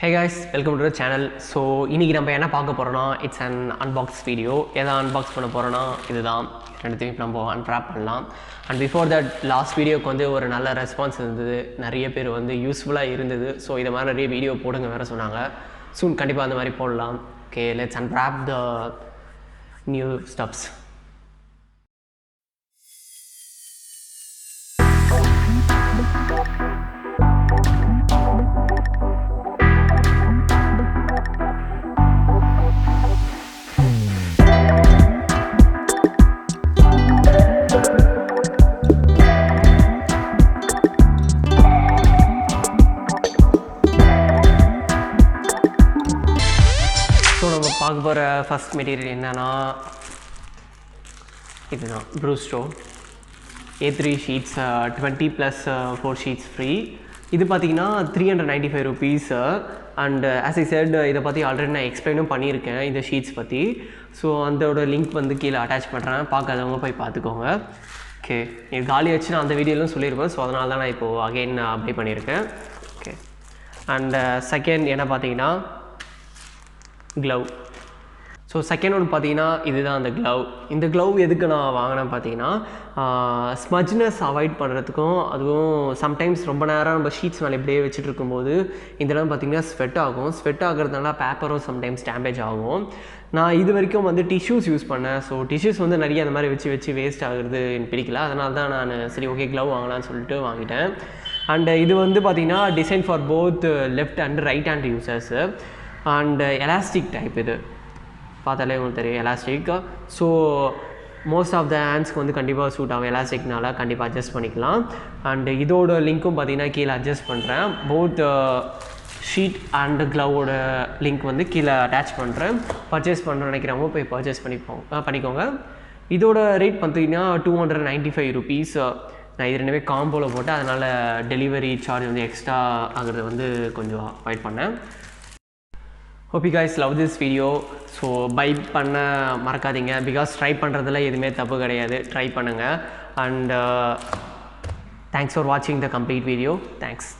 Hey guys, welcome to the channel. So இன்னைக்கு நம்ம என்ன பார்க்க போறோம்னா இட்ஸ் an unbox video. எதை unbox பண்ண போறோம்னா இதுதான். ரெண்டுத்தையும் நம்ம unwrap பண்ணலாம். And before that last videoக்கு வந்து ஒரு நல்ல ரெஸ்பான்ஸ் இருந்தது. நிறைய பேர் வந்து யூஸ்ஃபுல்லா இருந்தது. ஸோ இதை மாதிரி நிறைய வீடியோ போடுங்க வேற சொன்னாங்க. soon கண்டிப்பாக அந்த மாதிரி போடலாம். Okay, let's unwrap the new stuffs. பார்க்க போகிற ஃபஸ்ட் மெட்டீரியல் என்னன்னா இதுதான் Brustro A3 sheets 20 + 4 sheets free. இது பார்த்தீங்கன்னா 395 rupees. And as I set இதை பற்றி ஆல்ரெடி நான் எக்ஸ்பிளைனும் பண்ணியிருக்கேன் இந்த ஷீட்ஸ் பற்றி. ஸோ அதோட லிங்க் வந்து கீழே அட்டாச் பண்ணுறேன், பார்க்காதவங்க போய் பார்த்துக்கோங்க. ஓகே, இது காலி ஆச்சு நான் அந்த வீடியோலாம் சொல்லியிருப்பேன். ஸோ அதனால தான் நான் இப்போது அகெயின் அப்ளை பண்ணியிருக்கேன். ஓகே, அண்ட் செகண்ட் என்ன பார்த்தீங்கன்னா க்ளவ். ஸோ செகண்ட் ஒன்று பார்த்தீங்கன்னா இதுதான் அந்த க்ளவ். இந்த க்ளவ் எதுக்கு நான் வாங்கினேன் பார்த்தீங்கன்னா ஸ்மஜ்னஸ் அவாய்ட் பண்ணுறதுக்கும், அதுவும் சம்டைம்ஸ் ரொம்ப நேரம் நம்ம ஷீட்ஸ் மேலே இப்படியே வச்சுட்டு இருக்கும்போது இதெல்லாம் பார்த்திங்கன்னா ஸ்வெட் ஆகும். ஸ்வெட் ஆகிறதுனால பேப்பரும் சம்டைம்ஸ் டேமேஜ் ஆகும். நான் இது வரைக்கும் வந்து டிஷ்யூஸ் யூஸ் பண்ணேன். ஸோ டிஷ்யூஸ் வந்து நிறைய அந்த மாதிரி வச்சு வேஸ்ட் ஆகுறது எனக்கு பிடிக்கல. அதனால தான் நான் சரி ஓகே க்ளவ் வாங்கலாம்னு சொல்லிட்டு வாங்கிட்டேன். அண்டு இது வந்து பார்த்திங்கன்னா design for both left and right hand users. And elastic type, இது பார்த்தாலே உங்களுக்கு தெரியும் elastic. So most of the ஹேண்ட்ஸ்க்கு வந்து கண்டிப்பாக சூட் ஆகும். எலாஸ்டிக்னால கண்டிப்பாக அட்ஜஸ்ட் பண்ணிக்கலாம். அண்டு இதோட லிங்க்கும் பார்த்தீங்கன்னா கீழே அட்ஜஸ்ட் பண்ணுறேன். போத் ஷீட் அண்டு க்ளவோட லிங்க் வந்து கீழே அட்டாச் பண்ணுறேன். பர்ச்சேஸ் பண்ணுறேன்னு நினைக்கிறவங்க போய் பர்ச்சேஸ் பண்ணிக்கோங்க. இதோட ரேட் பார்த்தீங்கன்னா 295 rupees. நான் இது ரெண்டுமே காம்போவில் போட்டேன், அதனால் டெலிவரி சார்ஜ் வந்து எக்ஸ்ட்ரா ஆகிறது வந்து கொஞ்சம் அவாய்ட் பண்ணேன். Hope you guys love this video. So bye பண்ண மறக்காதீங்க, பிகாஸ் ட்ரை பண்ணுறதுல எதுவுமே தப்பு கிடையாது, ட்ரை பண்ணுங்கள். அண்ட் தேங்க்ஸ் ஃபார் வாட்சிங் த கம்ப்ளீட் வீடியோ. தேங்க்ஸ்.